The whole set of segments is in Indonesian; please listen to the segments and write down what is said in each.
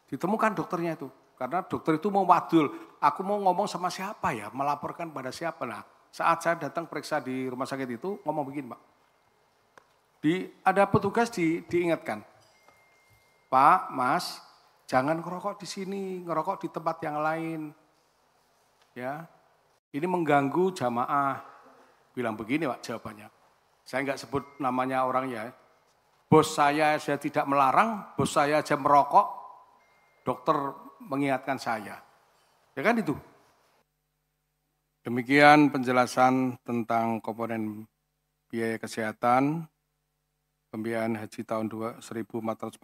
Ditemukan dokternya itu. Karena dokter itu mau wadul, aku mau ngomong sama siapa ya, melaporkan pada siapa. Nah, saat saya datang periksa di rumah sakit itu, ngomong begini Pak. Ada petugas diingatkan, Pak, Mas, jangan ngerokok di sini, ngerokok di tempat yang lain. Ya, ini mengganggu jamaah. Bilang begini Pak jawabannya. Saya nggak sebut namanya orangnya. Bos saya tidak melarang, bos saya aja merokok, dokter mengingatkan saya. Ya kan itu. Demikian penjelasan tentang komponen biaya kesehatan, pembiayaan haji tahun 1446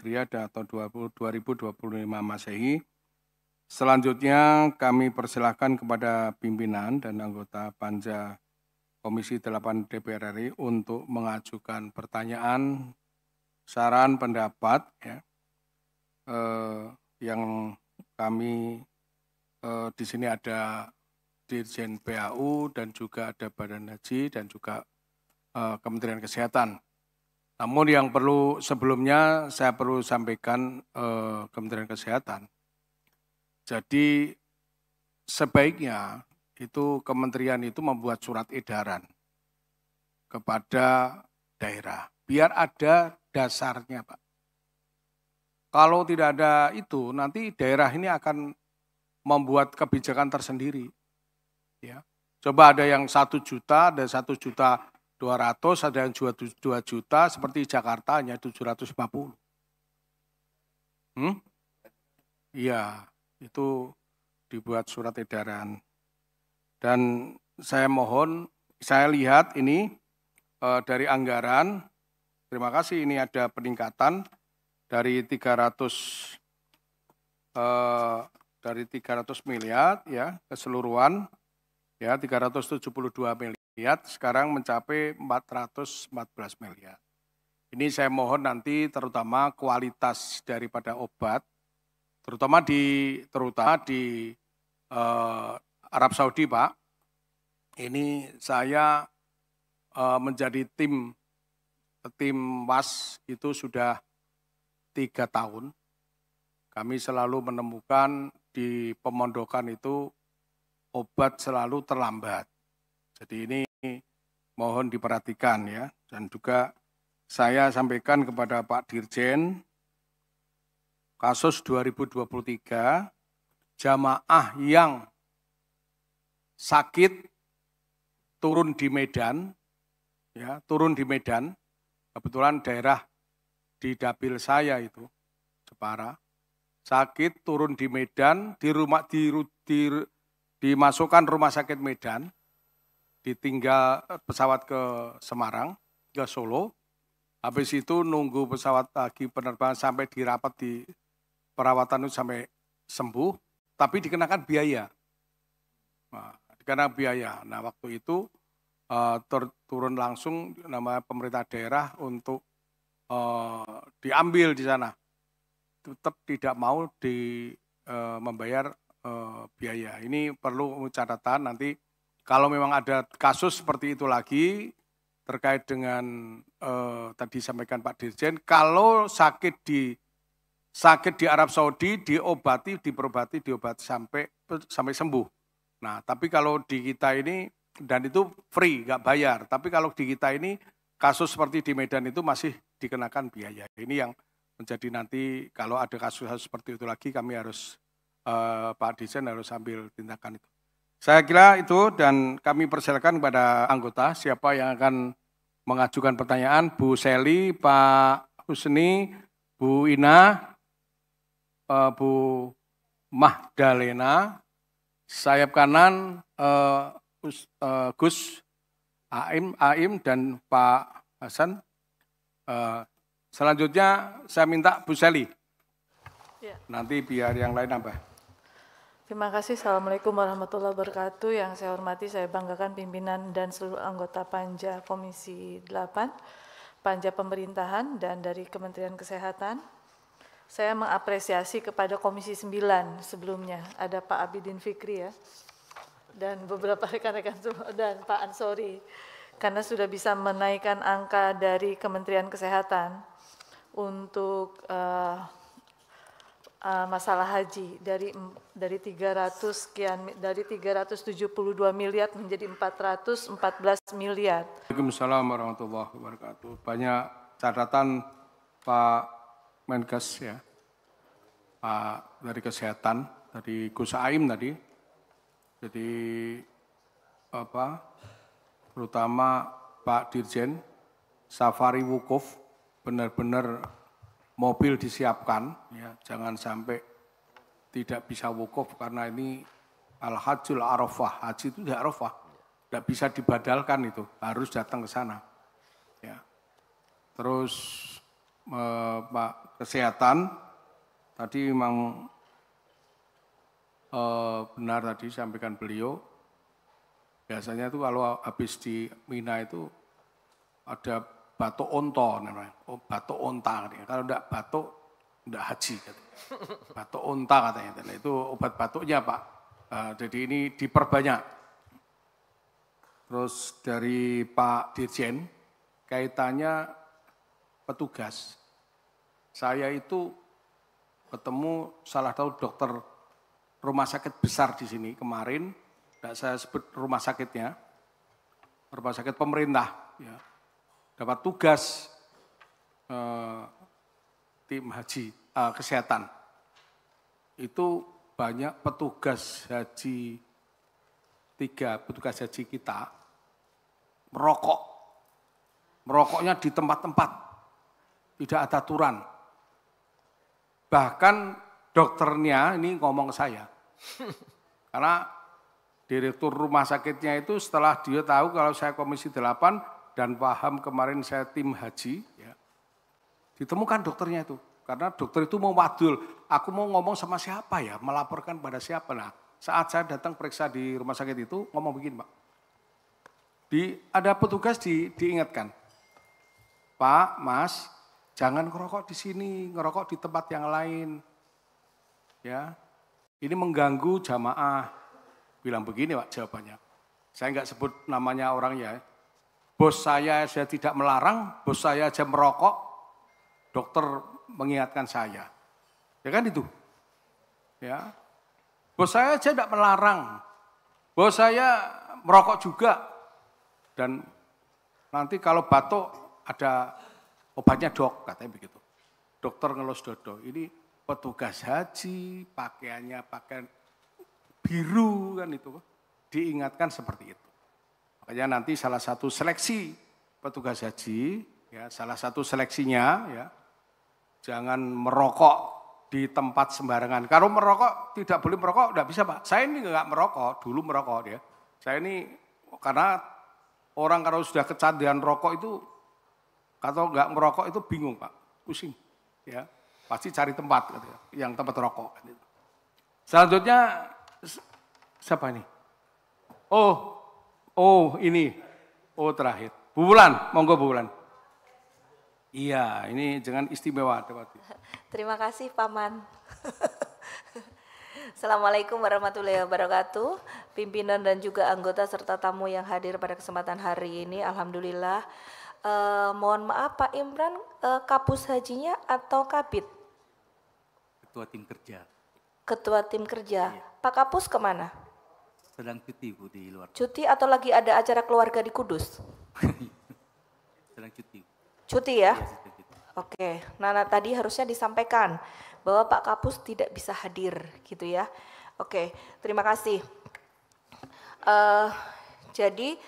Hijriah atau 2025 Masehi. Selanjutnya kami persilahkan kepada pimpinan dan anggota Panja Komisi 8 DPR RI untuk mengajukan pertanyaan, saran, pendapat ya, yang kami di sini ada Dirjen PAU dan juga ada Badan Haji dan juga Kementerian Kesehatan. Namun yang perlu sebelumnya saya perlu sampaikan Kementerian Kesehatan. Jadi sebaiknya itu kementerian itu membuat surat edaran kepada daerah biar ada dasarnya Pak. Kalau tidak ada itu nanti daerah ini akan membuat kebijakan tersendiri. Ya. Coba ada yang 1 juta, ada 1.200.000, ada yang 2 juta, seperti Jakarta hanya 750. Iya, itu dibuat surat edaran. Dan saya mohon, saya lihat ini dari anggaran, terima kasih ini ada peningkatan dari 300 miliar ya keseluruhan ya 372 miliar sekarang mencapai 414 miliar. Ini saya mohon nanti terutama kualitas daripada obat terutama di Arab Saudi Pak. Ini saya menjadi tim WAS itu sudah 3 tahun. Kami selalu menemukan di pemondokan itu obat selalu terlambat. Jadi ini mohon diperhatikan ya. Dan juga saya sampaikan kepada Pak Dirjen, kasus 2023, jamaah yang sakit turun di Medan, ya turun di Medan, kebetulan daerah di dapil saya itu, Jepara, sakit turun di Medan, dimasukkan rumah sakit Medan, ditinggal pesawat ke Semarang, ke Solo, habis itu nunggu pesawat lagi penerbangan sampai dirapat di perawatan itu sampai sembuh, tapi dikenakan biaya. Nah, dikenakan biaya. Nah, waktu itu turun langsung nama pemerintah daerah untuk diambil di sana. Tetap tidak mau membayar biaya. Ini perlu catatan nanti kalau memang ada kasus seperti itu lagi terkait dengan tadi sampaikan Pak Dirjen, kalau sakit di Arab Saudi diobati sampai sembuh. Nah, tapi kalau di kita ini dan itu free, nggak bayar. Tapi kalau di kita ini kasus seperti di Medan itu masih dikenakan biaya. Ini yang menjadi nanti kalau ada kasus seperti itu lagi kami harus Pak Dirjen harus ambil tindakan itu. Saya kira itu dan kami persilakan kepada anggota siapa yang akan mengajukan pertanyaan. Bu Seli, Pak Husni, Bu Ina, Bu Magdalena, sayap kanan Gus Aim dan Pak Hasan. Selanjutnya saya minta Bu Seli. Ya. Nanti biar yang lain nambah. Terima kasih. Assalamualaikum warahmatullahi wabarakatuh. Yang saya hormati, saya banggakan pimpinan dan seluruh anggota Panja Komisi 8, Panja Pemerintahan, dan dari Kementerian Kesehatan. Saya mengapresiasi kepada Komisi 9 sebelumnya. Ada Pak Abidin Fikri ya, dan beberapa rekan-rekan dan Pak Ansori. Karena sudah bisa menaikkan angka dari Kementerian Kesehatan untuk masalah haji dari 372 miliar menjadi 414 miliar. Waalaikumsalam warahmatullahi wabarakatuh. Banyak catatan Pak Menkes ya, Pak dari Kesehatan, dari Gus Aim tadi. Jadi terutama Pak Dirjen, safari wukuf benar-benar mobil disiapkan, ya, jangan sampai tidak bisa wukuf karena ini Al-Hajjul Arafah, haji itu di Arafah, tidak bisa dibadalkan itu, harus datang ke sana. Ya. Terus Pak Kesehatan, tadi memang benar tadi sampaikan beliau, biasanya itu kalau habis di Mina itu ada batuk onto namanya, batuk onta katanya. Kalau enggak batuk, enggak haji katanya. Batuk onta katanya, itu obat batuknya Pak. Jadi ini diperbanyak. Terus dari Pak Dirjen, kaitannya petugas. Saya itu ketemu salah satu dokter rumah sakit besar di sini kemarin, tidak saya sebut rumah sakitnya, rumah sakit pemerintah, ya. Dapat tugas tim haji kesehatan. Itu banyak petugas haji, 3 petugas haji kita merokok. Merokoknya di tempat-tempat, tidak ada aturan. Bahkan dokternya ini ngomong ke saya. Karena direktur rumah sakitnya itu setelah dia tahu kalau saya Komisi 8, dan paham kemarin saya tim haji, ya, ditemukan dokternya itu. Karena dokter itu mau wadul, aku mau ngomong sama siapa ya, melaporkan pada siapa. Nah, saat saya datang periksa di rumah sakit itu, ngomong begini Pak. Ada petugas diingatkan, Pak, Mas, jangan ngerokok di sini, ngerokok di tempat yang lain. Ya, ini mengganggu jamaah. Bilang begini Pak jawabannya. Saya enggak sebut namanya orangnya. Bos saya tidak melarang, bos saya aja merokok, dokter mengingatkan saya. Ya kan itu. Ya. Bos saya aja tidak melarang, bos saya merokok juga. Dan nanti kalau batuk ada obatnya dok, katanya begitu. Dokter ngelus dodo, ini petugas haji, pakaiannya pakaian biru kan itu. Diingatkan seperti itu. Makanya nanti salah satu seleksi petugas haji, ya salah satu seleksinya, ya jangan merokok di tempat sembarangan. Kalau merokok tidak boleh merokok, tidak bisa Pak. Saya ini enggak merokok, dulu merokok ya. Saya ini karena orang kalau sudah kecanduan rokok itu, kalau enggak merokok itu bingung Pak, pusing, ya pasti cari tempat gitu, yang tempat rokok. Selanjutnya siapa ini? Oh ini, terakhir. Bu Wulan, monggo Bu Wulan. Iya, ini jangan istimewa. Terima kasih Paman. Assalamualaikum warahmatullahi wabarakatuh. Pimpinan dan juga anggota serta tamu yang hadir pada kesempatan hari ini, alhamdulillah. Mohon maaf Pak Imran, kapus hajinya atau kabit? Ketua tim kerja. Ketua tim kerja. Iya. Pak Kapus kemana? Sedang cuti Bu di luar. Cuti atau lagi ada acara keluarga di Kudus? Sedang cuti. Cuti ya? Iya, sedang cuti. Oke, Nana tadi harusnya disampaikan bahwa Pak Kapus tidak bisa hadir gitu ya. Oke, terima kasih. Jadi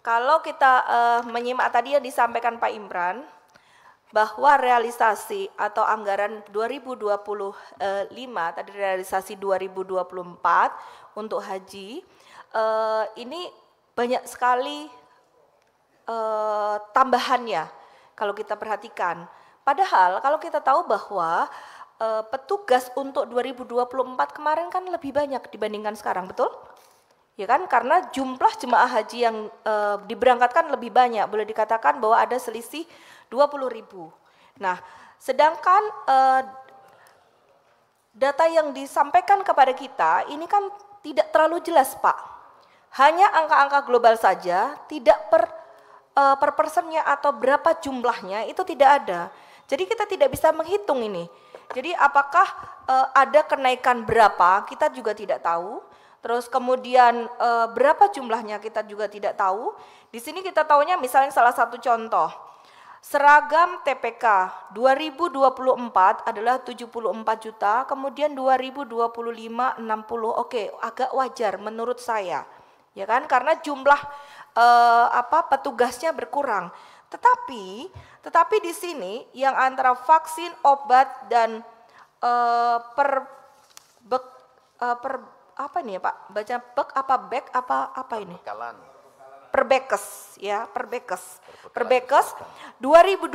kalau kita menyimak tadi yang disampaikan Pak Imran, bahwa realisasi atau anggaran 2025 tadi realisasi 2024 untuk haji ini banyak sekali tambahannya kalau kita perhatikan. Padahal kalau kita tahu bahwa petugas untuk 2024 kemarin kan lebih banyak dibandingkan sekarang, betul? Ya kan, karena jumlah jemaah haji yang diberangkatkan lebih banyak, boleh dikatakan bahwa ada selisih 20.000. Nah, sedangkan data yang disampaikan kepada kita ini kan tidak terlalu jelas Pak. Hanya angka-angka global saja, tidak per persennya atau berapa jumlahnya itu tidak ada. Jadi kita tidak bisa menghitung ini. Jadi apakah ada kenaikan berapa, kita juga tidak tahu. Terus kemudian berapa jumlahnya kita juga tidak tahu. Di sini kita tahunya misalnya salah satu contoh. Seragam TPK 2024 adalah 74 juta, kemudian 2025 60. Oke, agak wajar menurut saya. Ya kan? Karena jumlah petugasnya berkurang. Tetapi di sini yang antara vaksin, obat dan apa nih ya Pak? Baca bek apa bek apa ini? Perbekes ya, Perbekes 2024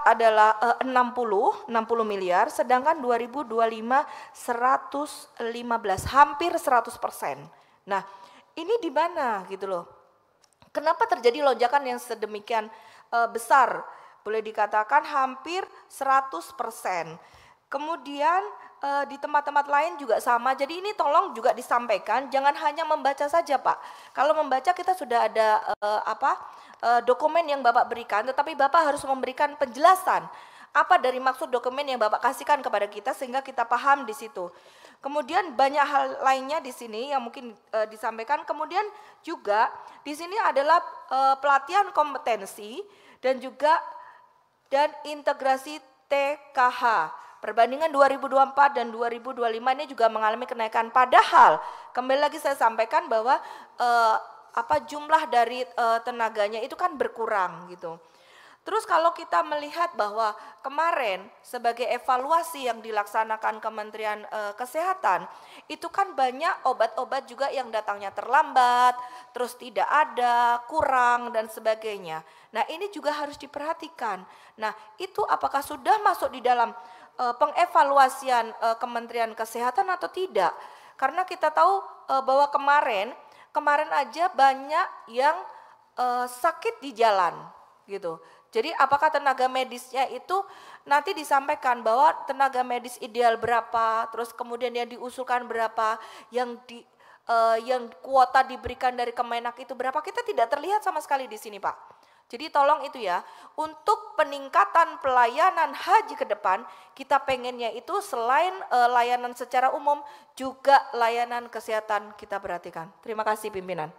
adalah 60 miliar, sedangkan 2025 115, hampir 100%. Nah, ini di mana gitu loh. Kenapa terjadi lonjakan yang sedemikian besar? Boleh dikatakan hampir 100%. Kemudian di tempat-tempat lain juga sama. Jadi ini tolong juga disampaikan, jangan hanya membaca saja Pak. Kalau membaca kita sudah ada dokumen yang Bapak berikan, tetapi Bapak harus memberikan penjelasan. Apa dari maksud dokumen yang Bapak kasihkan kepada kita sehingga kita paham di situ. Kemudian banyak hal lainnya di sini yang mungkin disampaikan. Kemudian juga di sini adalah pelatihan kompetensi dan integrasi TKH. Perbandingan 2024 dan 2025 ini juga mengalami kenaikan. Padahal kembali lagi saya sampaikan bahwa jumlah dari tenaganya itu kan berkurang gitu. Terus kalau kita melihat bahwa kemarin sebagai evaluasi yang dilaksanakan Kementerian Kesehatan, itu kan banyak obat-obat juga yang datangnya terlambat, terus tidak ada, kurang dan sebagainya. Nah ini juga harus diperhatikan. Nah itu apakah sudah masuk di dalam pengevaluasian Kementerian Kesehatan atau tidak? Karena kita tahu bahwa kemarin aja banyak yang sakit di jalan gitu. Jadi apakah tenaga medisnya itu nanti disampaikan bahwa tenaga medis ideal berapa, terus kemudian yang diusulkan berapa, yang kuota diberikan dari Kemenak itu berapa, kita tidak terlihat sama sekali di sini Pak. Jadi tolong itu ya, untuk peningkatan pelayanan haji ke depan, kita pengennya itu selain layanan secara umum, juga layanan kesehatan kita perhatikan. Terima kasih pimpinan.